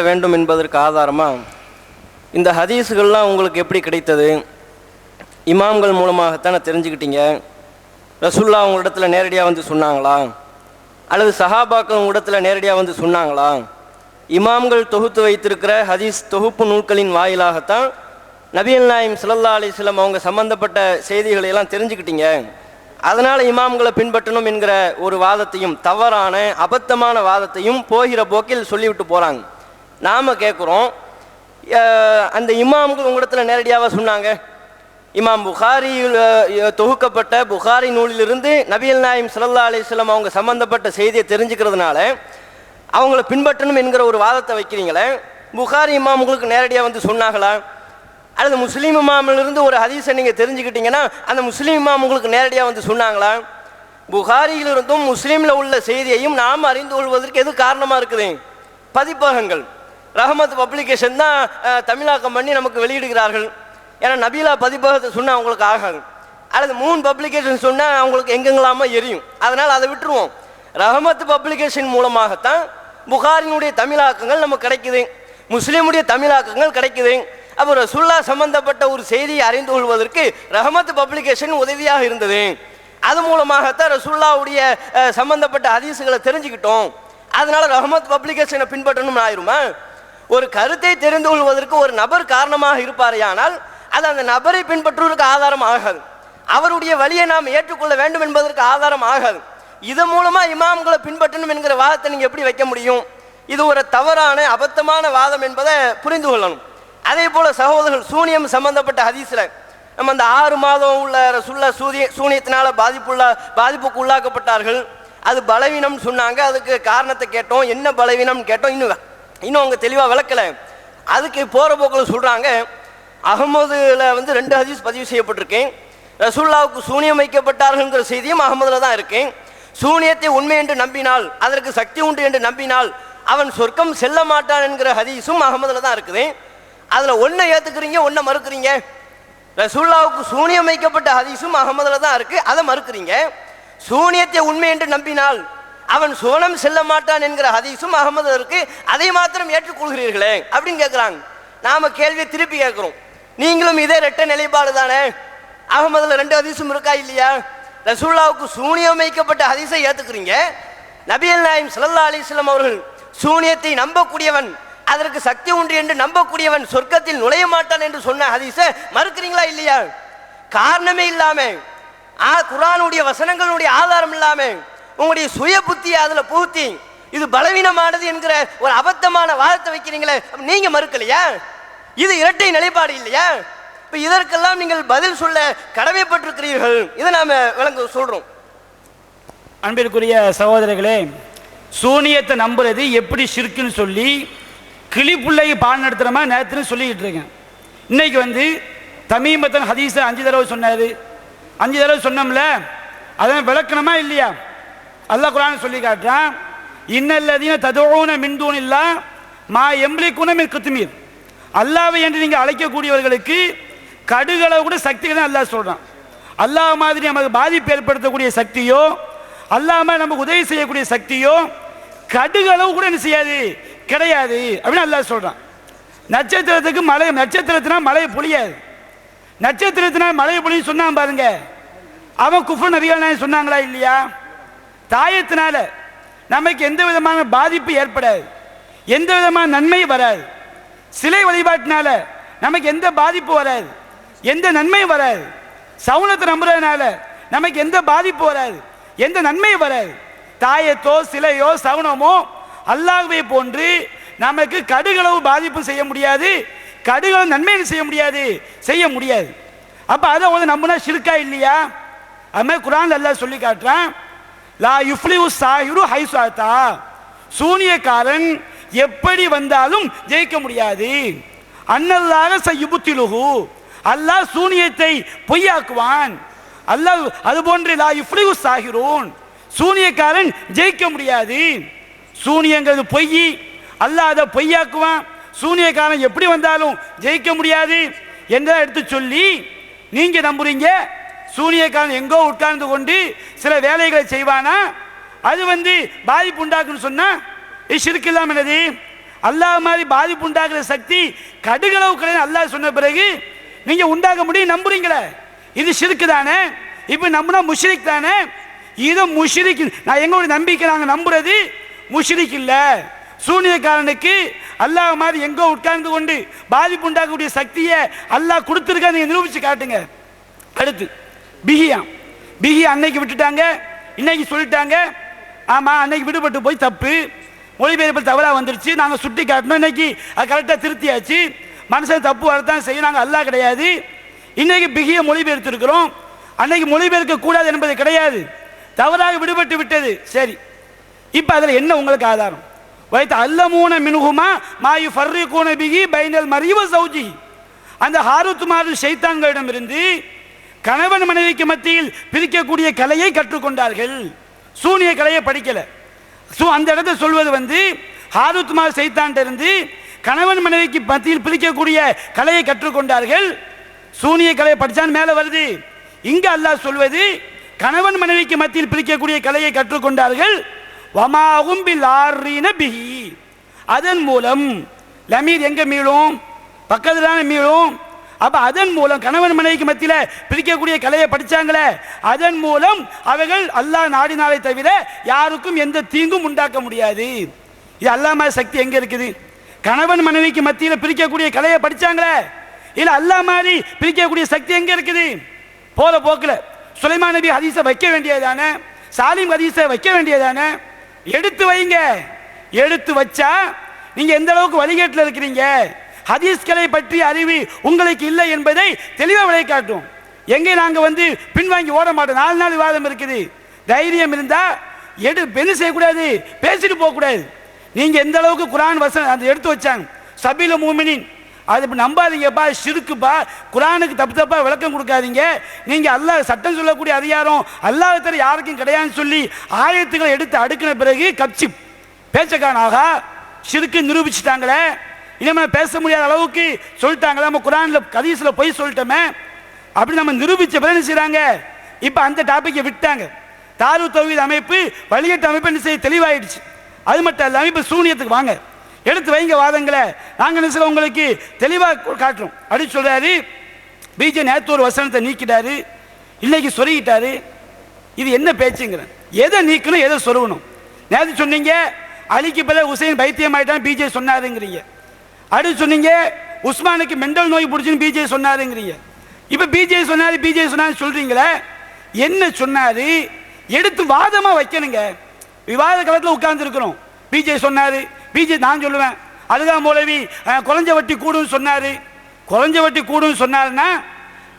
வேண்டும் என்பதற்கு ஆதாரமாக இந்த ஹதீஸுகள்லாம் உங்களுக்கு எப்படி கிடைத்தது? இமாம்கள் மூலமாகத்தானே தெரிஞ்சுக்கிட்டீங்க. ரசூல்லா உங்களிடத்தில் நேரடியாக வந்து சொன்னாங்களா, அல்லது சஹாபாக்கள் உங்களிடத்தில் நேரடியாக வந்து சொன்னாங்களா? இமாம்கள் தொகுத்து வைத்திருக்கிற ஹதீஸ் தொகுப்பு நூல்களின் வாயிலாகத்தான் நபிகள் நாயகம் ஸல்லல்லாஹு அலைஹி வஸல்லம் அவங்க சம்பந்தப்பட்ட செய்திகளை எல்லாம் தெரிஞ்சுக்கிட்டீங்க. அதனால் இமாம்களை பின்பற்றணும் என்கிற ஒரு வாதத்தையும், தவறான அபத்தமான வாதத்தையும் போகிற போக்கில் சொல்லிவிட்டு போகிறாங்க. நாம் கேட்குறோம், அந்த இமாம்கள் உங்களிடத்தில் நேரடியாக சொன்னாங்க? இமாம் புகாரி தொகுக்கப்பட்ட புகாரி நூலிலிருந்து நபிகள் நாயகம் ஸல்லல்லாஹு அலைஹி வஸல்லம் அவங்க சம்பந்தப்பட்ட செய்தியை தெரிஞ்சுக்கிறதுனால அவங்கள பின்பற்றணும் என்கிற ஒரு வாதத்தை வைக்கிறீங்களே, புகாரி இமாம் உங்களுக்கு நேரடியாக வந்து சொன்னாங்களா? அல்லது முஸ்லீம் இமாமிலிருந்து ஒரு ஹதீஸை நீங்கள் தெரிஞ்சுக்கிட்டீங்கன்னா அந்த முஸ்லீம் இமாம் உங்களுக்கு நேரடியாக வந்து சொன்னாங்களா? புகாரியிலிருந்தும் முஸ்லீமில் உள்ள செய்தியையும் நாம் அறிந்து கொள்வதற்கு எது காரணமாக இருக்குது? பதிப்பகங்கள், ரஹமத் பப்ளிகேஷன் தான் தமிழாக்கம் பண்ணி நமக்கு வெளியிடுகிறார்கள். ஏன்னா நபீலா பதிப்பகத்தை சொன்னால் அவங்களுக்கு ஆகாது, அல்லது 3 பப்ளிகேஷன் சொன்னால் அவங்களுக்கு எங்கெங்களாமோ எரியும். அதனால் அதை விட்டுருவோம். ரஹமத் பப்ளிகேஷன் மூலமாகத்தான் புகாரினுடைய தமிழாக்கங்கள் நமக்கு கிடைக்குது, முஸ்லீமுடைய தமிழாக்கங்கள் கிடைக்குது. அப்போ ரசூல்லா சம்பந்தப்பட்ட ஒரு செய்தியை அறிந்து கொள்வதற்கு ரஹமத் பப்ளிகேஷன் உதவியாக இருந்தது. அது மூலமாகத்தான் ரசூல்லாவுடைய சம்பந்தப்பட்ட ஹதீஸுகளை தெரிஞ்சுக்கிட்டோம். அதனால ரஹமத் பப்ளிகேஷனை பின்பற்றணும்னு ஆயிருமா? ஒரு கருத்தை தெரிந்து கொள்வதற்கு ஒரு நபர் காரணமாக இருப்பாரையானால் அது அந்த நபரை பின்பற்றுவதற்கு ஆதாரம் ஆகாது, அவருடைய வழியை நாம் ஏற்றுக்கொள்ள வேண்டும் என்பதற்கு ஆதாரம் ஆகாது. இதன் மூலமா இமாம்களை பின்பற்றணும் என்கிற வாதத்தை நீங்க எப்படி வைக்க முடியும்? இது ஒரு தவறான அபத்தமான வாதம் என்பதை புரிந்து கொள்ளணும். அதே போல சகோதரர்கள், சூனியம் சம்பந்தப்பட்ட ஹதீஸ்ல நம்ம அந்த 6 மாதம் உள்ள ரசூலுல்லாஹ் சூனியத்தினால பாதிப்புக்கு உள்ளாக்கப்பட்டார்கள், அது பலவீனம் சொன்னாங்க. அதுக்கு காரணத்தை கேட்டோம், என்ன பலவீனம் கேட்டோம், இன்னும் அவங்க தெளிவாக விளக்கலை. அதுக்கு போகிற போக்கில் சொல்கிறாங்க, அகமதுல வந்து 2 ஹதீஸ் பதிவு செய்யப்பட்டிருக்கேன். ரசூலுல்லாவுக்கு சூனியம் வைக்கப்பட்டார்கள்ங்கிற செய்தியும் அகமதுல தான் இருக்கேன். சூனியத்தை உண்மை என்று நம்பினால், அதற்கு சக்தி உண்டு என்று நம்பினால் அவன் சொர்க்கம் செல்ல மாட்டான் என்கிற ஹதீஸும் அகமதுல தான் இருக்குது. அதில் ஒன்றை ஏற்றுக்கிறீங்க, ஒன்றை மறுக்கிறீங்க. ரசூலுல்லாவுக்கு சூனியம் வைக்கப்பட்ட ஹதீஸும் அகமதுல தான் இருக்குது, அதை மறுக்கிறீங்க. சூனியத்தை உண்மை என்று நம்பினால் அவன் சோனம் செல்ல மாட்டான் என்கிற ஹதீஸும் அகமது இருக்கு, அதை மாத்திரம் ஏற்றுக்கொள்கிறீர்களே அப்படின்னு கேட்குறாங்க. நாம கேள்வியை திருப்பி கேட்குறோம், நீங்களும் இதே ரெட்ட நிலைப்பாடு தானே? அகமதுல 2 ஹதீஸும் இருக்கா இல்லையா? ரசூலுல்லாவுக்கு சூனியம் வைக்கப்பட்ட ஹதீஸை ஏற்றுக்கிறீங்க, நபிகள் நாயகம் ஸல்லல்லாஹு அலைஹி வஸல்லம் அவர்கள் சூனியத்தை நம்பக்கூடியவன், அதற்கு சக்தி உண்டு என்று நம்பக்கூடியவன் சொர்க்கத்தில் நுழைய மாட்டான் என்று சொன்ன ஹதீஸை மறுக்கிறீங்களா இல்லையா? காரணமே இல்லாம, குர்ஆனுடைய வசனங்களுடைய ஆதாரம் இல்லாம உங்களுடைய சுய புத்தியை அதுல புகுத்தி இது பலவீனமானது என்கிற ஒரு அபத்தமான வாதத்தை வைக்கிறீங்களே, நீங்க மறுக்கலையா? இது இரட்டை நிலைப்பாடு இல்லையா? இப்ப இதற்கெல்லாம் நீங்கள் பதில் சொல்ல கடமைப்பட்டிருக்கிறீர்கள். இதை நாம விளங்க சொல்றோம். அன்பிற்குரிய சகோதரர்களே, சூனியத்தை நம்புறது எப்படி ஷிர்க்குன்னு சொல்லி கிளிப்புள்ளைக்கு பால் நடத்துகிற மாதிரி நேரத்துன்னு சொல்லிக்கிட்டு இருக்கேன். இன்னைக்கு வந்து தமீமத்தன் ஹதீஸை 5 தடவை சொன்னாரு. 5 தடவை சொன்னோம்ல, அதான் விளக்கணுமா இல்லையா? அல்லாஹ் குர்ஆன் சொல்லி காட்டுறான், இன்னல்லதீன ததுஊன மின் தூனில்லாஹ் மா யம்லிகுன மின் கித்மீர். அல்லாஹ்வை என்று நீங்கள் அழைக்கக்கூடியவர்களுக்கு கடுகளவு கூட சக்திகள் தான் அல்லாஹ் சொல்றான். அல்லாஹ் மாதிரி நமக்கு பாதிப்பு ஏற்படுத்தக்கூடிய சக்தியோ, அல்லாஹ் மாதிரி நமக்கு உதவி செய்யக்கூடிய சக்தியோ கடுகளவு கூட என்ன செய்யாது, கிடையாது அப்படின்னு அல்லாஹ் சொல்றான். நட்சத்திரத்துக்கு மழை, நட்சத்திரத்தினா மழையை பொழியாது, நட்சத்திரத்தினா மழையை பொழியும் சொன்னான் பாருங்க. அவன் குஃப்ர் நபிகள் சொன்னாங்களா இல்லையா? தாயத்தினால நமக்கு எந்த விதமான பாதிப்பு ஏற்படாது, எந்த விதமான நன்மை வராது. சிலை வழிபாட்டினால நமக்கு எந்த பாதிப்பு வராது, எந்த நன்மை வராது. சவுனத்தை நம்புறதுனால நமக்கு எந்த பாதிப்பு வராது, எந்த நன்மை வராது. தாயத்தோ சிலையோ சவுனமோ அல்லாஹ்வை போன்று நமக்கு கடுகளவு பாதிப்பு செய்ய முடியாது, கடுகளவு நன்மை செய்ய முடியாது, செய்ய முடியாது. அப்ப அதை வந்து நம்பினா ஷிர்கா இல்லையா? அது மாதிரி குர்ஆன் அல்லாஹ் சொல்லி காட்டுறான், லா யுஃப்லிஹு ஸாஹிரு ஹைஸு அத்தா. சூனியக்காரன் எப்படி வந்தாலும் ஜெயிக்க முடியாது. அன்னல்லாஹ சயுப்திலுஹு, அல்லாஹ் சூனியத்தை பொய்யாக்குவான். அல்லாஹ் அதுபோன்று லா யுஃப்லிஹு ஸாஹிரூன், சூனியக்காரன் ஜெயிக்க முடியாது. சூனியங்கிறது பொய், அல்லாஹ் அதை பொய்யாக்குவான். சூனியக்காரன் எப்படி வந்தாலும் ஜெயிக்க முடியாது என்ற எடுத்து சொல்லி நீங்க நம்புறீங்க சூனியக்காரன் எங்கோ உட்கார்ந்து கொண்டு சில வேலைகளை செய்வானா, அது வந்து பாதிப்பு உண்டாக்குன்னு சொன்னா இது ஷிர்க் இல்லாம என்னது? அல்லாஹ் மாதிரி பாதிப்பு உண்டாக்குற சக்தி கடுகளவு கிடையாது அல்லாஹ் சொன்ன பிறகு நீங்க உண்டாக்க முடியும் நம்புறீங்களே, இது ஷிர்க் தானே? இப்போ நம்பினா முஷ்ரிக் தானே? இது முஷ்ரிக். நான் எங்களுடைய நம்பிக்கை நாங்கள் நம்புறது முஷ்ரிக் இல்லை. சூனியக்காரனுக்கு அல்லாஹ் மாதிரி எங்கோ உட்கார்ந்து கொண்டு பாதிப்பு உண்டாக்கக்கூடிய சக்தியை அல்லாஹ் கொடுத்துருக்கா நீங்க நிரூபிச்சு காட்டுங்க. அடுத்து பிஹியா அன்னைக்கு விட்டுட்டாங்க, இன்னைக்கு சொல்லிட்டாங்க. ஆமா, அன்னைக்கு விடுபட்டு போய் தப்பு, மொழிபெயர்ப்பு தவறா வந்துருச்சு, நாங்கள் சுட்டி காட்டணும். இன்னைக்கு அது கரெக்டாக திருத்தியாச்சு. மனுஷன் தப்பு வரத்தான் செய்யும், நாங்கள் அல்லாஹ் கிடையாது. இன்னைக்கு பிகிய மொழிபெயர்த்து இருக்கிறோம். அன்னைக்கு மொழிபெயர்க்க கூடாது என்பது கிடையாது, தவறாக விடுபட்டு விட்டது. சரி, இப்போ அதில் என்ன உங்களுக்கு ஆதாரம்? வைத்த அல்லமூன மினுகுமா மாயு ஃபர்ரிகூன பிகி பைனல் மரிவ சௌஜி. அந்த ஹாரூத் மாரூத் ஷைத்தான்களிடம் இருந்து கணவன் மனைவிக்கு மத்தியில் பிரிக்கக்கூடிய கலையை கற்றுக்கொண்டார்கள். சூனிய கலையை படிக்கல. அந்த இடத்தை சொல்வது வந்து ஹாரூத் மாரூத் ஷைத்தான் இருந்து கணவன் மனைவிக்கு மத்தியில் பிரிக்கக்கூடிய கலையை கற்றுக்கொண்டார்கள். சூனிய கலையை படிச்சான் மேலே வருது. இங்க அல்லாஹ் சொல்வது கணவன் மனைவிக்கு மத்தியில் பிரிக்கக்கூடிய கலையை கற்றுக்கொண்டார்கள். வமாஹும் பில்லாரின பிஹி. அதன் மூலம் லமீர் எங்க மீளும்? பக்கத்துல மீளும். அப்ப அதன் மூலம் கணவன் மனைவிக்கு மத்தியில் பிரிக்கக்கூடிய கலையை படிச்சாங்களே, அதன் மூலம் அவர்கள் அல்லாஹ் நாடினாலே தவிர யாருக்கும் எந்த தீங்கும் உண்டாக்க முடியாது. இது அல்லாஹ் மாதிரி சக்தி எங்க இருக்குது? கணவன் மனைவிக்கு மத்தியில் பிரிக்கக்கூடிய கலையை படிச்சாங்களே, இல்ல அல்லாஹ் மாதிரி பிரிக்கக்கூடிய சக்தி எங்க இருக்குது? போற போக்குல சுலைமான் நபி ஹதீஸை வைக்க வேண்டியதானே, சாலிம் ஹதீஸை வைக்க வேண்டியதானே? எடுத்து வைங்க. எடுத்து வச்சா நீங்க எந்த அளவுக்கு வழிகேட்டில் இருக்கிறீங்க, ஹதீஸ்களை பற்றி அறிவு உங்களுக்கு இல்லை என்பதை தெளிவாக விளை காட்டும். எங்கே நாங்கள் வந்து பின்வாங்கி ஓட மாட்டோம். 4 நாள் விவாதம் இருக்குது. தைரியம் இருந்தா என்ன செய்யக்கூடாது, பேசிட்டு போகக்கூடாது. நீங்க எந்த அளவுக்கு குரான் வசனம் அந்த எடுத்து வச்சாங்க, சபீல மூமினின், அது நம்பாதீங்கப்பா, ஷிர்க்குப்பா. குரானுக்கு தப்பு தப்பா விளக்கம் கொடுக்காதீங்க. நீங்க அல்லாஹ் சட்டம் சொல்லக்கூடிய அதிகாரம் அல்லாஹ் தர யாருக்கும் கிடையாதுன்னு சொல்லி ஆயத்துக்களை எடுத்து அடுக்கின பிறகு கப்சி பேச்சக்கானாகா ஷிர்க்கு நிரூபிச்சுட்டாங்களே, இனிமே பேச முடியாத அளவுக்கு சொல்லிட்டாங்களே, நம்ம குரான்ல ஹதீஸ்ல போய் சொல்லிட்டோமே, அப்படி நம்ம நிரூபிச்ச பிறகு செய்யறாங்க. இப்ப அந்த டாபிக்கை விட்டாங்க. தாரு தௌஹீத் அமைப்பு வழிகட்ட அமைப்பு என்ன செய்ய தெளிவாயிடுச்சு. அது மட்டும் இல்லாமல் இப்ப சூனியத்துக்கு வாங்க, எடுத்து வைங்க வாதங்களை, நாங்கள் என்ன செய்ய உங்களுக்கு தெளிவாக காட்டுறோம் அப்படின்னு சொல்றாரு. பிஜே நேற்று ஒரு வசனத்தை நீக்கிட்டாரு, இன்னைக்கு சொருகிட்டாரு. இது என்ன பேச்சுங்கிற? எதை நீக்கணும், எதை சொருகணும்? நேற்று சொன்னீங்க அலிக்கு பிறகு உசைன் பைத்தியம் ஆயிட்டான் பிஜே சொன்னாருங்கிறீங்க. அடுத்து சொன்னீங்க உஸ்மானுக்கு மெண்டல் நோய் பிடிச்சுன்னு பிஜே சொன்னாருங்கிறீங்க. இப்ப பிஜே சொன்னாரு பிஜே சொன்னாரு சொல்றீங்களே, என்ன சொன்னாரு? எடுத்து வாதமா வைக்கணுங்க. விவாத காலத்தில் உட்கார்ந்து இருக்கிறோம். பிஜே சொன்னாரு, பிஜே நான் சொல்லுவேன் அதுகா மௌலவி குறைஞ்ச வட்டி கூடும் சொன்னாரு. குறைஞ்ச வட்டி கூடும் சொன்னாருன்னா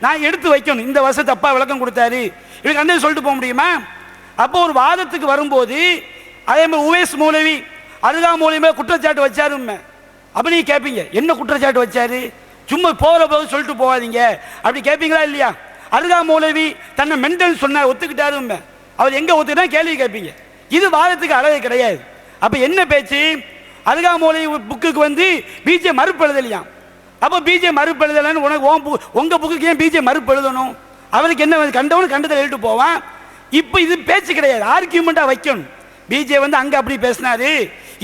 நான் எடுத்து வைக்கணும். இந்த வருஷம் தப்பா விளக்கம் கொடுத்தாரு, இவங்க அந்த சொல்லிட்டு போக முடியுமா? அப்போ ஒரு வாதத்துக்கு வரும்போது அதே மாதிரி உவேஸ் மௌலவி அதுகா மௌலவி மேல குற்றச்சாட்டு வச்சாருமே, அப்ப நீங்க கேட்பீங்க என்ன குற்றச்சாட்டு வச்சாரு? சும்மா போகிற போது சொல்லிட்டு போகாதீங்க அப்படி கேட்பீங்களா இல்லையா? அதுகா மௌலவி தன்னை மென்டல் சொன்னார், ஒத்துக்கிட்டாருமே, அவர் எங்க ஒத்துக்கிட்டா கேள்வி கேட்பீங்க. இது வாதத்துக்கு அழகு கிடையாது. அப்ப என்ன பேச்சு? அதுகா மௌலவி புக்குக்கு வந்து பிஜே மறுப்பு எழுதலையா? அப்போ பிஜே மறுப்பு எழுதலன்னு உங்க புக்குக்கு ஏன் பிஜே மறுப்பு எழுதணும்? அவருக்கு என்ன கண்டவனு கண்டத்தில் எழுதிட்டு போவான். இப்போ இது பேச்சு கிடையாது, ஆர்கியூமெண்டா வைக்கணும். பிஜே வந்து அங்க அப்படி பேசினாரு,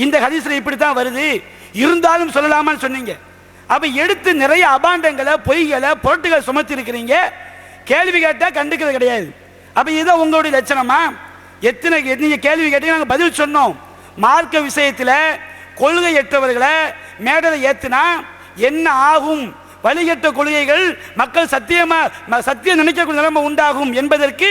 இந்த ஹதீஸ்ல இப்படித்தான் வருது, இருந்தாலும் சொல்லலாமான்னு சொன்னீங்க. அப்ப எடுத்து நிறைய அபாண்டங்களை பொய்களை பொருட்டுகளை சுமத்தி இருக்கிறீங்க. கேள்வி கேட்டா கண்டுக்கிறது கிடையாது. அப்ப இதை உங்களுடைய லட்சணமா? எத்தனை நீங்க கேள்வி கேட்டீங்க, நாங்கள் பதில் சொன்னோம். மார்க்க விஷயத்தில் கொள்கையற்றவர்களை மேடலை ஏத்துனா என்ன ஆகும்? வழிகட்ட கொள்கைகள் மக்கள் சத்தியம் நினைக்கக்கூடிய நிலைமை உண்டாகும் என்பதற்கு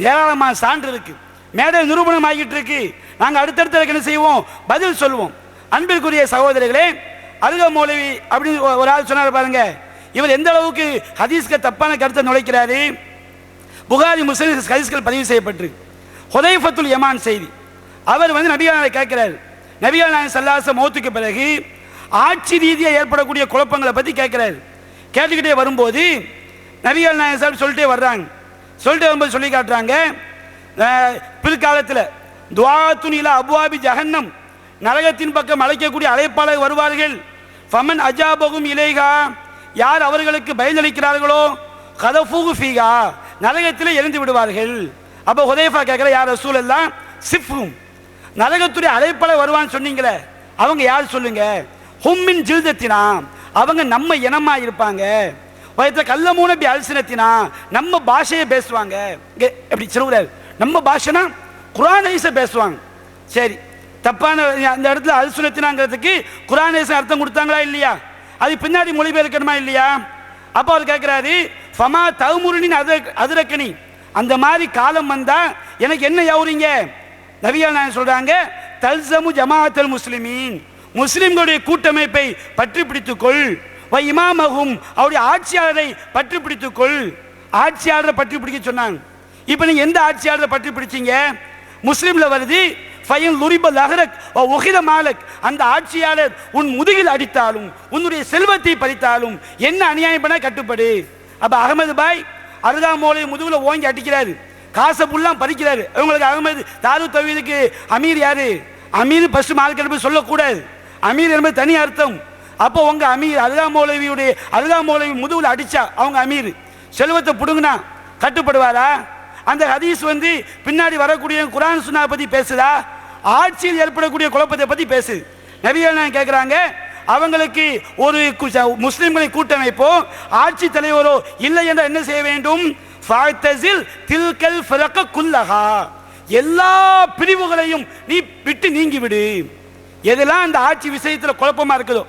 ஏராளமான சான்று இருக்கு. மேடல் நிரூபணம் ஆகிட்டு இருக்கு. நாங்கள் அடுத்தடுத்த என்ன செய்வோம்? பதில் சொல்லுவோம். அன்பிற்குரிய சகோதரர்களே, அதுகா மௌலவி அப்படின்னு ஒரு ஆள் சொன்னார் பாருங்க, இவர் எந்த அளவுக்கு ஹதீஸ்க்கு தப்பான கருத்தை நுழைக்கிறாரு. புகாரி முஸ்லிம் ஹதீஸ்கள் பதிவு செய்யப்பட்டிருக்கு. ஹுதைஃபத்துல் யமான் செய்தி, அவர் வந்து நபிகள் நாயகம் கேட்கிறார். நபிகள் நாயகம் ஸல்லல்லாஹு அலைஹி வஸல்லம் மௌத்துக்கு பிறகு ஆட்சி ரீதியாக ஏற்படக்கூடிய குழப்பங்களை பற்றி கேட்கிறார். கேட்டுக்கிட்டே வரும்போது நபிகள் நாயகம் சொல்லிட்டே வர்றாங்க. சொல்லிட்டு வரும்போது சொல்லி காட்டுறாங்க, பிற்காலத்தில் துஆத்துன் இலா அப்வாபி ஜஹன்னம், நரகத்தின் பக்கம் அழைக்கக்கூடிய அழைப்பாளர் வருவார்கள். ஃபமன் அஜாபகும் இலைகா, யார் அவர்களுக்கு பயனளிக்கிறார்களோ கதஃபூகு ஃபீகா, நரகத்தில் எரிந்து விடுவார்கள். அப்போ ஹுதைஃபா கேட்கிற, யார் ரசூலல்லாஹ் சிஃபும், நரகத்துடைய அழைப்பாளர் வருவான்னு சொன்னீங்களே, அவங்க யார் சொல்லுங்க? ஹும்மின் ஜில்தத்தினா, அவங்க நம்ம இனமா இருப்பாங்க. வயத்த கல்லமூன பி அல்சினத்தினா, நம்ம பாஷையை பேசுவாங்க. எப்படி சொல்லுறாரு? நம்ம பாஷைனா குர்ஆன் ஹதீஸை பேசுவாங்க. சரி, தப்பான அந்த இடத்துல அல்சுனத்தினாங்கிறதுக்கு குர்ஆன் ஹதீஸ் அர்த்தம் கொடுத்தாங்களா இல்லையா? அது பின்னாடி மொழிபெயர்க்கணுமா இல்லையா? அப்போ அவர் கேட்குறாரு, ஃபமா தவுமுருனின் அதிரக்கணி, அந்த மாதிரி காலம் வந்தா எனக்கு என்ன யவுறீங்க? நபிகள் நாயகம் சொல்றாங்க, தல்சமு ஜமாஅத்துல் முஸ்லிமீன், முஸ்லிம்களுடைய கூட்டமைப்பை பற்றி பிடித்துக்கொள். இமாமகும், அவருடைய ஆட்சியாளரை பற்றி பிடித்துக்கொள். ஆட்சியாளரை பற்றி பிடிக்க சொன்னாங்க. இப்போ நீங்க எந்த ஆட்சியாளரை பற்றி பிடிச்சீங்க? முஸ்லிம்ல வருது, ஃபைன் லுரிபல் அஹ்ரக் வ உஹித மாலக், அந்த ஆட்சியாளர் உன் முதுகில் அடித்தாலும் உன்னுடைய செல்வத்தை பறித்தாலும் என்ன அநியாயம் பண்ண கட்டுப்படு. அப்ப அகமது பாய் அருகாமோலை முதுகுல ஓங்கி அடிக்கிறாரு, காசை புல்லாம் பறிக்கிறாரு. அவங்களுக்கு அகமது தாரு தவீதுக்கு அமீர் யாரு? அமீர் ஃபர்ஸ்ட் மார்க்கெட் சொல்லக்கூடாது. அமீர் என்பது தனி அர்த்தம். அப்போ உங்க அமீர் அருகாமோலவி முதுகுல அடிச்சா அவங்க அமீர், செல்வத்தை புடுங்கினா கட்டுப்படுவாரா? அந்த ஹதீஸ் பின்னாடி வரக்கூடிய குர்ஆன் சுன்னா பத்தி பேசுதா? ஆட்சியில் ஏற்படக்கூடிய குழப்பத்தை பத்தி பேசுது. நபிகள் கேட்கிறாங்க, அவங்களுக்கு ஒரு முஸ்லிம்களை கூட்டமைப்போ ஆட்சி தலைவரோ இல்லை என்றால் என்ன செய்ய வேண்டும்? ஃபாத்தஸில் தில்கல் ஃபரக குல்லஹா, எல்லா பிரிவுகளையும் நீ விட்டு நீங்கி விடு. எதெல்லாம் அந்த ஆட்சி விஷயத்தில் குழப்பமா இருக்குதோ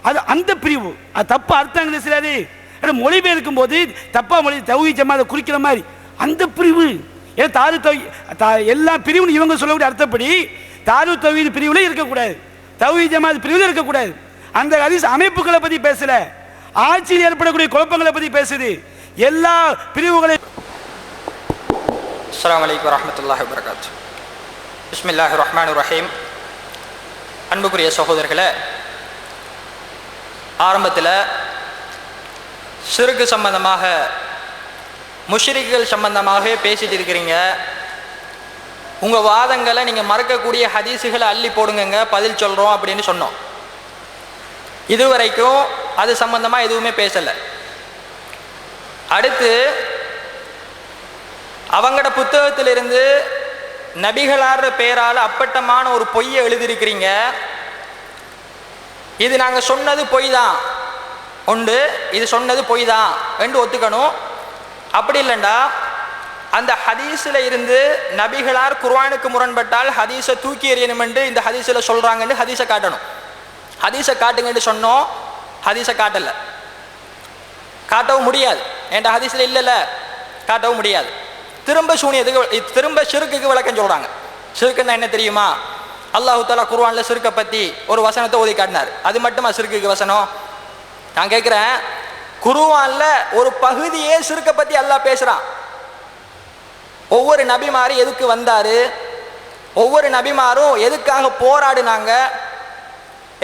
அது அந்த பிரிவு. அது தப்பு அர்த்தங்கள் சிலது மொழிபெயர்க்கும் போது தப்பா மொழி தௌஹீத் ஜமாத்தை குறிக்கிற மாதிரி அந்த பிரிவு. ஏன் எல்லா பிரிவும் இவங்க சொல்லக்கூடிய அர்த்தப்படி தாரு தௌஹீத் பிரிவுல இருக்கக்கூடாது, தௌஹீத் ஜமாத் பிரிவுல இருக்கக்கூடாது. அந்த ஹதீஸ் அமைப்புகளை பத்தி பேசல, ஆட்சியில் ஏற்படக்கூடிய குழப்பங்களை பத்தி பேசுது. எல்லா பிரிவுகளை. அஸ்ஸலாமு அலைக்கும் வரஹ்மத்துல்லாஹி வபரகாத்துஹு. பிஸ்மில்லாஹிர் ரஹ்மானிர் ரஹீம். அன்புக்குரிய சகோதரர்களே, ஆரம்பத்தில் ஷிர்க் சம்பந்தமாக முஷ்ரிக்குகள் சம்பந்தமாக பேசிட்டு இருக்கிறீங்க. உங்கள் வாதங்களை நீங்கள் மறக்கக்கூடிய ஹதீஸுகளை அள்ளி போடுங்க, பதில் சொல்கிறோம் அப்படின்னு சொன்னோம். இதுவரைக்கும் அது சம்பந்தமாக எதுவுமே பேசலை. அடுத்து அவங்களோட புத்தகத்திலிருந்து நபிகளார் பேரால் அப்பட்டமான ஒரு பொய்யை எழுதியிருக்கிறீங்க. இது நாங்கள் சொன்னது பொய் தான் உண்டு, இது சொன்னது பொய் தான் என்று ஒத்துக்கணும். அப்படி இல்லைண்டா அந்த ஹதீஸில் இருந்து நபிகளார் குர்ஆனுக்கு முரண்பட்டால் ஹதீஸை தூக்கி எறியணும் என்று இந்த ஹதீஸில் சொல்கிறாங்கன்னு ஹதீஸை காட்டணும். ஹதீஸை காட்டுங்கன்னு சொன்னோம், ஹதீஸை காட்டலை, காட்டவும் முடியாது. என்கிட்ட ஹதீஸில் இல்லைல்ல, காட்டவும் முடியாது. திரும்ப ஷிர்க்குக்கு விளக்கம் சொல்கிறாங்க. ஷிர்க்குன்னா என்ன தெரியுமா? அல்லாஹ் தஆலா குர்ஆனில் ஷிர்க்கை பற்றி ஒரு வசனத்தை ஓதி காட்டினார். அது மட்டுமா ஷிர்க்குக்கு வசனம்? நான் கேட்குறேன், குர்ஆனில் ஒரு பகுதியே ஷிர்க்கை பற்றி அல்லாஹ் பேசுகிறான். ஒவ்வொரு நபிமாரும் எதுக்கு வந்தார், ஒவ்வொரு நபிமாரும் எதுக்காக போராடினாங்க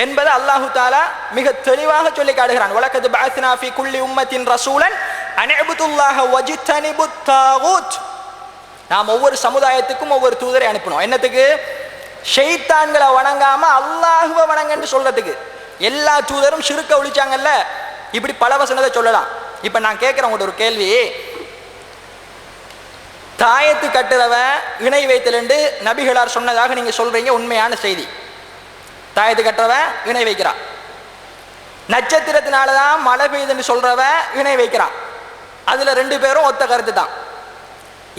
என்பதை அல்லாஹ் தஆலா மிக தெளிவாக சொல்லி காட்டுகிறான். வலக்கத் பஅத்னா ஃபீ குல்லி உம்மத்தின் ரசூலன் அன் இஅ்புதுல்லாஹ வஜ்தனிபுத் தாகூத். நாம் ஒவ்வொரு சமுதாயத்துக்கும் ஒவ்வொரு தூதரை அனுப்பினோம். என்னத்துக்கு? ஷைத்தான்களை வணங்காம அல்லாஹ்வை வணங்கன்னு சொல்றதுக்கு. எல்லா தூதரும் ஷிர்க்கை ஒழிச்சாங்கல்ல. இப்படி பல வசனத்தை சொல்லலாம். இப்ப நான் கேட்கிறேன் உங்கள்ட்ட ஒரு கேள்வி. தாயத்து கட்டுறவன் இணை வைத்தல் நபிகளார் சொன்னதாக நீங்க சொல்றீங்க, உண்மையான செய்தி. தாயத்து கட்டுறவன் இணை வைக்கிறான். நட்சத்திரத்தினாலதான் மழை பெய்யுதுன்னு சொல்றவன் இணை வைக்கிறான். அதுல ரெண்டு பேரும் ஒத்த கருத்து தான்.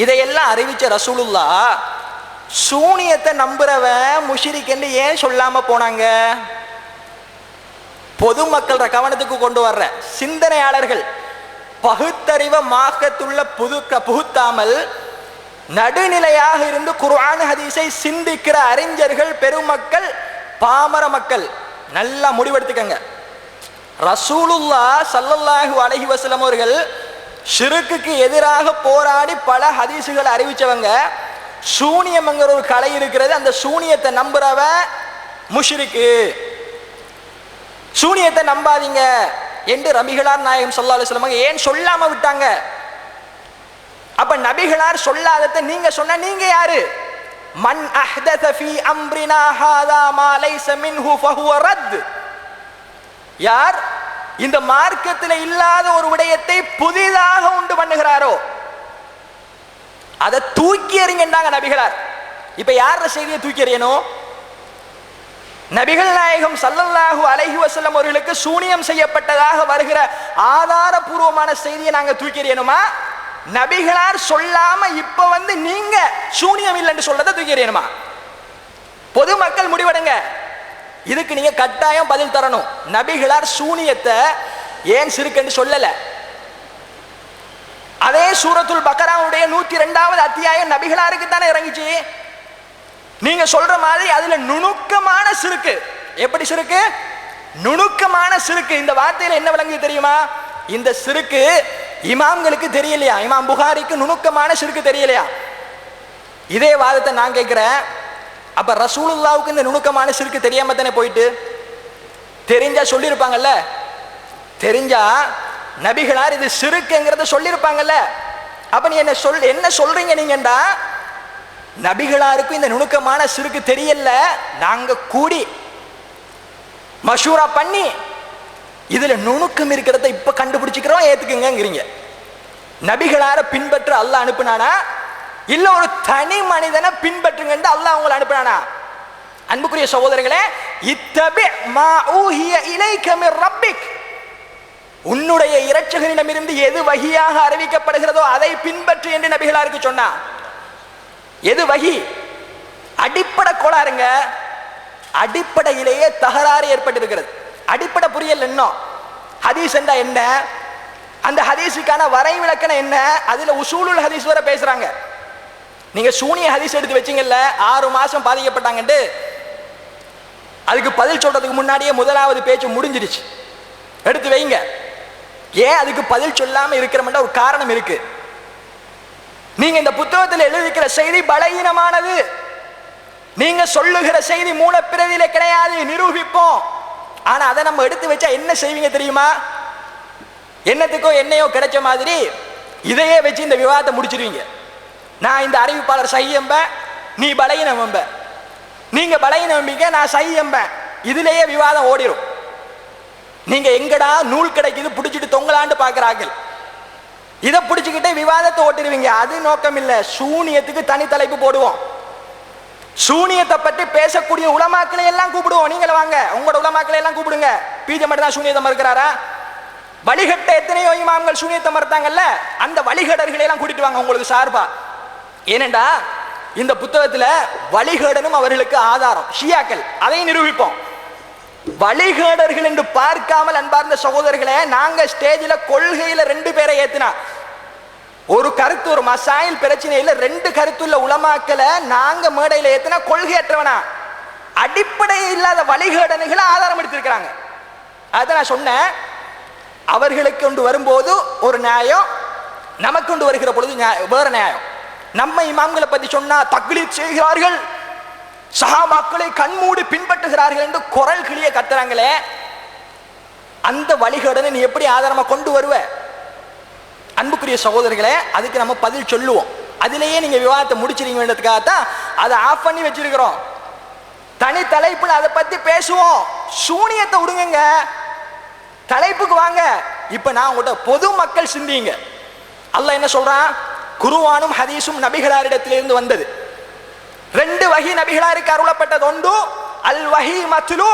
இதையெல்லாம் அறிவிச்ச ரசூலுல்லாஹ் சூனியத்தை நம்புறவன் முஷ்ரிக் என்று ஏன் சொல்லாம போனாங்க? பொதுமக்கள கவனத்துக்கு கொண்டு வர்ற சிந்தனையாளர்கள் பகுத்தறிவ மார்க்கத்துள்ள புகுத்தாமல் நடுநிலையாக இருந்து குர்ஆன் ஹதீஸை சிந்திக்கிற அறிஞர்கள், பெருமக்கள், பாமர மக்கள் நல்லா முடிவெடுத்துக்கங்க. ரசூலுல்லாஹ் ஸல்லல்லாஹு அலைஹி வஸல்லம் அவர்கள் ஷிர்க்குக்கு எதிராக போராடி பல ஹதீஸுகளை அறிவிச்சவங்க. சூனியம்ங்கிற ஒரு கலை இருக்கிறது, அந்த சூனியத்தை நம்புறவன் முஷ்ரிக்கு, சூனியத்தை நம்பாதீங்க என்று நபிகளார் நாயகம் ஸல்லல்லாஹு அலைஹி வஸல்லம் ஏன் சொல்லாம விட்டாங்க? அப்ப நபிகளார் சொல்லாததை நீங்க சொன்ன நீங்க யாரு? மன் அஹ்தஸ ஃபீ அம்ரினா ஹாதா மா லைஸ மின்ஹு ஃபஹுவ ரத். யார் இந்த மார்க்கத்தில் இல்லாத ஒரு விடயத்தை புதிதாக உண்டு பண்ணுகிறாரோ அதை தூக்கி எறிங்கன்றாங்க நபிகளார். இப்ப யார செய்தியை தூக்கி எறியணும்? நபிகள் நாயகம் ஸல்லல்லாஹு அலைஹி வஸல்லம் அவர்களுக்கு சூனியம் செய்யப்பட்டதாக வருகிற ஆதாரபூர்வமான செய்தியை நாங்க தூக்கி எறியணுமா? நபிகளார் சொல்லாம இப்ப வந்து நீங்க சூனியம் இல்லைன்னு சொல்றதை தூக்கி எறியணுமா? பொதுமக்கள் முடிவெடுங்க. இதுக்கு நீங்க கட்டாயம் பதில் தரணும். நபிகளார் சூனியத்தை ஏன் சிறுக்குன்னு சொல்லல. அதே சூரத்துல் பக்கராவுடைய 102வது அத்தியாயம் நபிகளாருக்கு தானே இறங்கிச்சு. நீங்க சொல்ற மாதிரி அதுல நுணுக்கமான சிறுக்கு. எப்படி சிறுக்கு? நுணுக்கமான சிறுக்கு. இந்த வார்த்தையில என்ன விளங்குது தெரியுமா? இந்த சிறுக்கு இமாம்களுக்கு தெரியலையா? இமாம் புகாரிக்கு நுணுக்கமான சிறுக்கு தெரியலையா? இதே வாதத்தை நான் கேட்கிறேன். அப்ப ரசூலுல்லாவுக்கு இந்த நுணுக்கமான சிறுக்கு தெரியாம தானே போயிட்டு? தெரிஞ்சா சொல்லியிருப்பாங்கல்ல. தெரிஞ்சா நபிகளார் இது சிறுக்குங்கிறத சொல்லியிருப்பாங்கல்ல. அப்ப நீ என்ன சொல்றீங்க நீங்கடா? நபிகளாருக்கும் இந்த நுணுக்கமான சிறுக்கு தெரியல, நாங்க கூடி மஷூரா பண்ணி இதுல நுணுக்கம் இருக்கிறத இப்ப கண்டுபிடிச்சிக்கிறோம், ஏத்துக்குங்கிறீங்க. நபிகளார பின்பற்ற அல்லாஹ் அனுப்புனானா இல்ல ஒரு தனி மனிதனை பின்பற்றுங்க அல்லாஹ் உங்களை அனுப்புனானா? அன்புக்குரிய சகோதரர்களே, இத்தபி மா ஊஹிய இலைக மிர் ரப்பிக், உன்னுடைய இரட்சகரிடமிருந்து எது வஹியாக அறிவிக்கப்படுகிறதோ அதை பின்பற்று என்று நபிகளாருக்கு சொன்னா. எது வஹி? அடிப்படை கோளாறுங்க. அடிப்படையிலேயே தகராறு ஏற்பட்டிருக்கிறது. அடிப்படை புரியல் என்ன? ஹதீஸ் என்றா என்ன? அந்த ஹதீஸுக்கான வரை விளக்கணம் என்ன? அதுல உசூலுல் ஹதீஸ் வரை பேசுறாங்க. நீங்க சூனிய ஹதீஸ் எடுத்து வச்சீங்கல்ல, 6 மாசம் பாதிக்கப்பட்டாங்கன்னு, அதுக்கு பதில் சொல்றதுக்கு முன்னாடியே முதலாவது பேச்சு முடிஞ்சிருச்சு. எடுத்து வைங்க. ஏன் அதுக்கு பதில் சொல்லாம இருக்கிற ஒரு காரணம் இருக்கு. நீங்க இந்த புத்தகத்தில் எழுதிக்கிற செய்தி பலகீனமானது. நீங்க சொல்லுகிற செய்தி மூலப்பிரதியில கிடையாது, நிரூபிப்போம். ஆனா அதை நம்ம எடுத்து வச்சா என்ன செய்வீங்க தெரியுமா? என்னத்துக்கோ என்னையோ கிடைச்ச மாதிரி இதையே வச்சு இந்த விவாதத்தை முடிச்சிருவீங்க. நான் இந்த அறிவிப்பாளர் சையம்ப, நீ பலகீனம், நீங்க பலகீனம், நான் சையம்ப, இதுலயே விவாதம் ஓடிரும். நீங்க எங்கடா நூல் கிடைக்குது பிடிச்சிட்டு தொங்கலான்னு பாக்குறார்கள், இதை பிடிச்சுக்கிட்டே விவாதத்தை ஓட்டிடுவீங்க. அது நோக்கம் இல்ல. சூனியத்துக்கு தனி தலைப்பு போடுவோம். சூனியத்தை பற்றி பேசக்கூடிய உலமாக்களை எல்லாம் கூப்பிடுவோம். நீங்கள வாங்க, உங்களோட உலமாக்களை எல்லாம் கூப்பிடுங்க. பீஜ மட்டும் தான் சூனியத்தை மறுக்கிறாரா? வழிகட்ட எத்தனையோ இமாம்கள் சூனியத்தை மறுத்தாங்கல்ல, அந்த வழிகடர்களை எல்லாம் கூட்டிட்டு வாங்க உங்களுக்கு சார்பா. ஏனென்றா இந்த புத்தகத்துல வழிகேடனும் அவர்களுக்கு ஆதாரம். ஷியாக்கள், அதை நிரூபிப்போம். வழிகேடர்கள் என்று பார்க்காமல் அன்பார்ந்த சகோதரர்களே, நாங்க ஸ்டேஜில் கொள்கையில 2 பேரை ஏத்தினா, ஒரு கருத்து ஒரு மசாயில் பிரச்சனையில 2 கருத்துள்ள உலமாக்களை நாங்க மேடையில ஏத்தினா கொள்கையற்றவனா? அடிப்படை இல்லாத வழிகேடனுகளை ஆதாரம் எடுத்திருக்கிறாங்க. அதை நான் சொன்னேன். அவர்களுக்கு கொண்டு வரும்போது ஒரு நியாயம், நமக்கு கொண்டு வருகிற பொழுது வேற நியாயம். நம்ம இமாம்களை பத்தி சொன்னா தக்லீத் செய்கிறார்கள், சஹாபாக்களை கண்மூடி பின்பற்றுகிறார்கள் என்று குரல் கிளிய கத்துறாங்களே, அந்த வழிகேடனை நீ எப்படி ஆதாரமா கொண்டு வருவ? அன்புக்குரிய சகோதரர்களே, அதுக்கு நம்ம பதில் சொல்லுவோம். அதிலேயே நீங்க விவாதத்தை முடிச்சிருக்கீங்கன்றதுக்காகத்தான் அதை ஆஃப் பண்ணி வச்சிருக்கிறோம். தனி தலைப்புல அதை பத்தி பேசுவோம். சூனியத்தை விடுங்க, தலைப்புக்கு வாங்க. இப்ப நான் உங்கள்கிட்ட பொதுமக்கள் சிந்திங்க. அல்லாஹ் என்ன சொல்றான்? குர்ஆனும் ஹதீஸும் நபிகளாரிடத்திலிருந்து வந்தது. 2 வஹி நபிகளாருக்கு அருளப்பட்டது. ஒன்று அல் வஹி மத்லூ,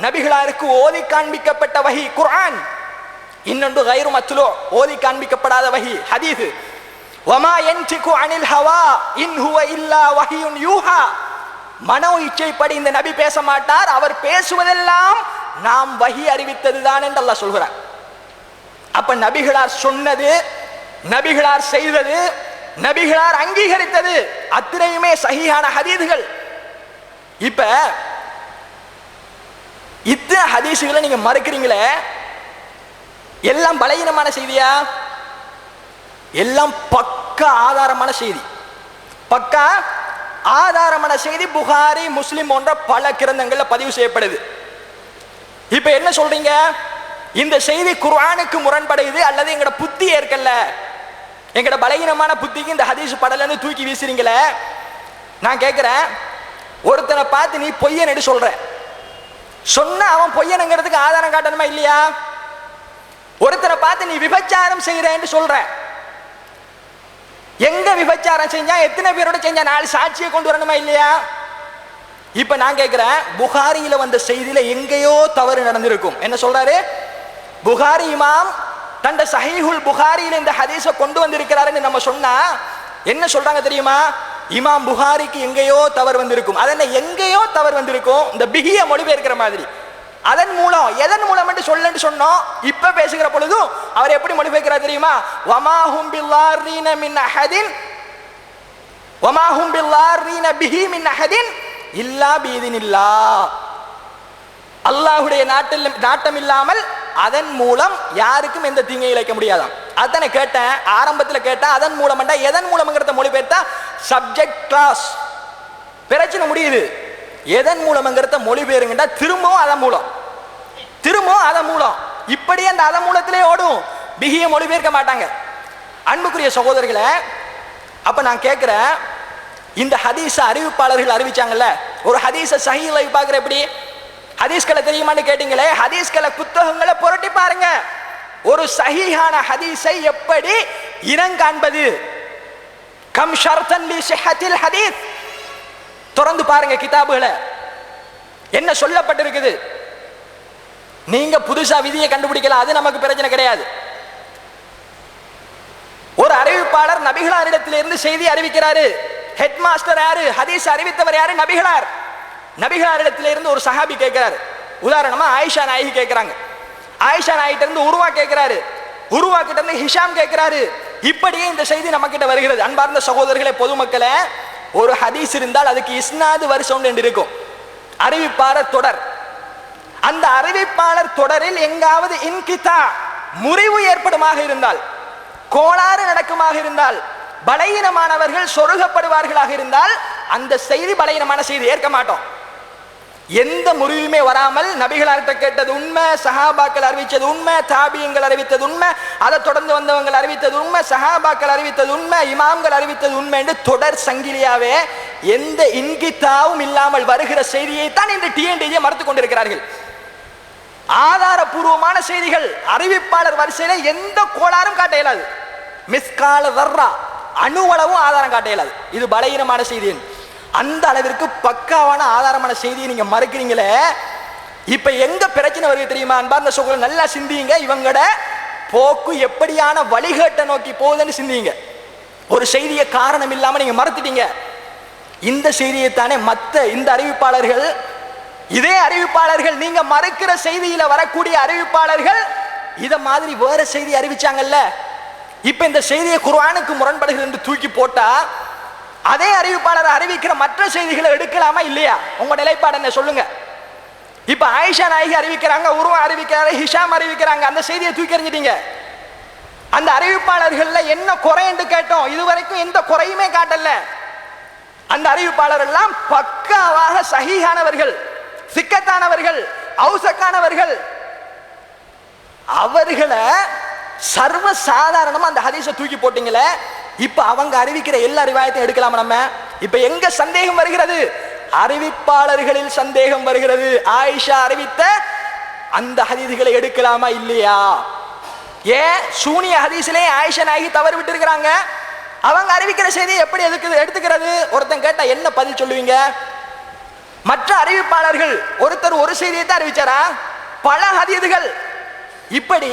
நபிகளாருக்கு ஓதி காண்பிக்கப்பட்ட வஹி குர்ஆன். இன்னொன்று கைரு மத்லூ, ஓதி காண்பிக்கப்படாத வஹி ஹதீஸ். வமா யன்திகு அனில் ஹவா இன் ஹுவ இல்லா வஹியுன் யூஹா, மனோ இச்சைப்படி இந்த நபி பேச மாட்டார், அவர் பேசுவதெல்லாம் நாம் வஹி அறிவித்ததுதான் என்று அல்லாஹ் சொல்கிறார். அப்ப நபிகளார் சொன்னது, நபிகளார் செய்தது, நபிகளார் அங்கீகரித்தது அத்தனையுமே சஹீஹான ஹதீஸ்கள். இப்ப இத்தனை ஹதீஸ்களை நீங்க மறுக்கிறீங்களே, எல்லாம் பலகீனமான செய்தியா? எல்லாம் பக்கா ஆதாரமான செய்தி. பக்கா ஆதாரமான செய்தி புகாரி, முஸ்லிம் போன்ற பல கிரந்தங்கள்ல பதிவு செய்யப்படுது. இப்ப என்ன சொல்றீங்க? இந்த செய்தி குர்ஆனுக்கு முரண்படுது அல்லது எங்கட புத்தி ஏற்கல்ல, எங்கட பலகீனமான புத்திக்கு இந்த ஹதீஸ் படலன்னு தூக்கி வீசுறீங்களே. நான் கேட்கிறேன், ஒருத்தனை பார்த்து நீ பொய்யன்னு சொல்ற, சொன்ன அவன் பொய்யனுங்கிறதுக்கு ஆதாரம் காட்டணுமா இல்லையா? ஒருத்தனை பார்த்து நீ விபச்சாரம் செய்யறேன்னு சொல்ற, எங்க விபச்சாரம் செஞ்சா, எத்தனை பேரோட செஞ்சா, 4 சாட்சியை கொண்டு வரணுமா இல்லையா? இப்ப நான் கேட்கிறேன், புகாரியில வந்த செய்தியில எங்கேயோ தவறு நடந்திருக்கும். என்ன சொல்றாரு? புகாரி இமாம் தண்ட சஹீஹுல் புகாரியில இந்த ஹதீஸை கொண்டு வந்திருக்கிறாருன்னு நம்ம சொன்னா என்ன சொல்றாங்க தெரியுமா? இமாம் புகாரிக்கு எங்கேயோ தவறு வந்திருக்கும். அதென்ன எங்கேயோ தவறு வந்திருக்கும்? இந்த பிகிய மொழிபெயர்க்கிற மாதிரி. அதன் மூலம் எதன் மூலம் என்று சொல்லன்னு சொன்னோம். இப்ப பேசுகிற பொழுதும் அவர் எப்படி மொழிபெயர்க்கிறார் தெரியுமா? வமாஹும் பில்லாரீன மின் அஹதின் வமாஹும் பில்லாரீன பிஹி மின் அஹதின் இல்லா பீதினில்லாஹ். அல்லாஹ்வுடைய நாட்டம் இல்லாமல் அதன் மூலம் யாருக்கும் எந்த தீங்கை இழைக்க முடியாதாம். அதானே கேட்டேன், ஆரம்பத்தில் கேட்டேன். அதன் மூலம் எதன் மூலம்ங்கிறத மொழிபெயர்த்தா சப்ஜெக்ட் கிளாஸ் பிரச்சனை முடியுது. எதன் மூலம்ங்கிறத மொழிபெயருங்கடா திரும்பவும் அதன் மூலம், திரும்பவும் அதன் மூலம், இப்படி அந்த அதன் மூலத்திலே ஓடும். பிகிய மொழிபெயர்க்க மாட்டாங்க. அன்புக்குரிய சகோதரர்களை, அப்ப நான் கேட்கிறேன், இந்த ஹதீஸ அறிவிப்பாளர்கள் அறிவிச்சாங்கல்ல, ஒரு ஹதீஸ சஹீஹ்ல பார்க்கிற எப்படி ஹதீஸ்களை தெரியுமான்னு கேட்டீங்களே, ஹதீஸ்களை புத்தகங்களை புரட்டி பாருங்க. ஒரு சஹீஹான ஹதீஸை எப்படி இனங்காண்பது? கம் ஷர்தன் லி ஸிஹ்ஹத்தில் ஹதீஸ், திறந்து பாருங்க கிதாபுகளை, என்ன சொல்லப்பட்டிருக்குது. நீங்க புதுசா விதியை கண்டுபிடிக்கலாம், அது நமக்கு பிரச்சனை கிடையாது. ஒரு அறிவிப்பாளர் நபிகளாரிடத்திலிருந்து செய்தி அறிவிக்கிறாரு. ஹெட் மாஸ்டர் யாரு? ஹதீஸ் அறிவித்தவர் யாரு? நபிகளார். நபிகளாரிடத்திலிருந்து ஒரு சஹாபி கேட்கிறாரு. உதாரணமா ஆயிஷா நாயகி கேட்கிறாங்க. ஆயிஷா நாயிட்ட இருந்து உருவா கேட்கிறாரு. உருவா கிட்ட இருந்து ஹிஷாம் கேட்கிறாரு. இப்படியே இந்த செய்தி நம்ம கிட்ட வருகிறது. அன்பார்ந்த சகோதரர்களே, பொதுமக்களே, ஒரு ஹதீஸ் இருந்தால் அதுக்கு இஸ்னாது வரிசை என்று இருக்கும். அறிவிப்பாளர் தொடர். அந்த அறிவிப்பாளர் தொடரில் எங்காவது இன்கிதா முறிவு ஏற்படுமாக இருந்தால், கோளாறு நடக்குமாக இருந்தால், பலகீனமானவர்கள் சொருகப்படுவார்களாக இருந்தால் அந்த செய்தி பலகீனமான செய்தி ஏற்க மாட்டோம். எந்த முறிவுமே வராமல் நபிகளார்கிட்ட கேட்டது உண்மை, சஹாபாக்கள் அறிவித்தது உண்மை, தாபியங்கள் அறிவித்தது உண்மை, அதை தொடர்ந்து வந்தவங்கள் அறிவித்தது உண்மை, சஹாபாக்கள் அறிவித்தது உண்மை, இமாம்கள் அறிவித்தது உண்மை என்று தொடர் சங்கிலியாவே எந்த இன்கிதாவும் இல்லாமல் வருகிற செய்தியை தான் இந்த டிஎன்டிஜே மறுத்து கொண்டிருக்கிறார்கள். ஆதாரபூர்வமான செய்திகள் அறிவிப்பாளர் வரிசையில எந்த கோளாறும் காட்ட இயலாது. மிஸ்கால வர்றா அணுவளவும் ஆதாரம் காட்ட இயலாது. இது பலகீனமான செய்தி. அந்த அளவிற்கு பக்காவான ஆதாரமான செய்தியை நீங்க மறுக்கிறீங்களே. இப்ப எங்க பிரச்சனை வருது தெரியுமா? அன்பார்ந்த சகோதரர், நல்லா சிந்திங்க. இவங்கட போக்கு எப்படியான வழிகேட்டை நோக்கி போகுதுன்னு சிந்திங்க. ஒரு செய்தியை காரணம் இல்லாம நீங்க மறுத்துட்டீங்க. இந்த செய்தியை தானே மற்ற இந்த அறிவிப்பாளர்கள், இதே அறிவிப்பாளர்கள், நீங்க மறுக்கிற செய்தியில வரக்கூடிய அறிவிப்பாளர்கள் இத மாதிரி வேற செய்தி அறிவிச்சாங்கல்ல. இப்ப இந்த செய்தியை குர்ஆனுக்கு முரண்படுகிறது என்று தூக்கி போட்டா அதே அறிவிப்பாளர் அறிவிக்கிற மற்ற செய்திகளை எடுக்கலாமா இல்லையா? உங்க நிலைப்பாடு என்ன சொல்லுங்க. இப்ப ஆயிஷா நாயகி அறிவிக்கிறாங்க, உருவா அறிவிக்கிறாரு, ஹிஷாம் அறிவிக்கிறாங்க. அந்த செய்தியை தூக்கி எறிஞ்சிட்டீங்க. அந்த அறிவிப்பாளர்கள்ல என்ன குறை என்று கேட்டோம், இதுவரைக்கும் எந்த குறையுமே காட்டல. அந்த அறிவிப்பாளர் எல்லாம் பக்காவாக சஹீஹானவர்கள், சிக்கத்தானவர்கள், அவுசக்கானவர்கள். அவர்களை சர்வ சாதாரணமா அந்த ஹதீஸை தூக்கி போட்டீங்களே. இப்ப அவங்க அறிவிக்கிற எல்லா ரிவாயத்தையும் எடுக்கலாமா நம்ம? இப்ப எங்க சந்தேகம் வருகிறது? அறிவிப்பாளர்களில் சந்தேகம் வருகிறது. ஆயிஷா அறிவித்த அந்த ஹதீஸ்களை எடுக்கலாமா இல்லையா? ஏன் சூனிய ஹதீஸிலே ஆயிஷா நாயகி தவறு விட்டு இருக்கிறாங்க. அவங்க அறிவிக்கிற செய்தியை எப்படி எடுத்துக்கிறது? ஒருத்தன் கேட்டா என்ன பதில் சொல்லுவீங்க? மற்ற அறிவிப்பாளர்கள் ஒருத்தர் ஒரு செய்தியை தான் அறிவிச்சாரா? பல ஹதீதுகள். இப்படி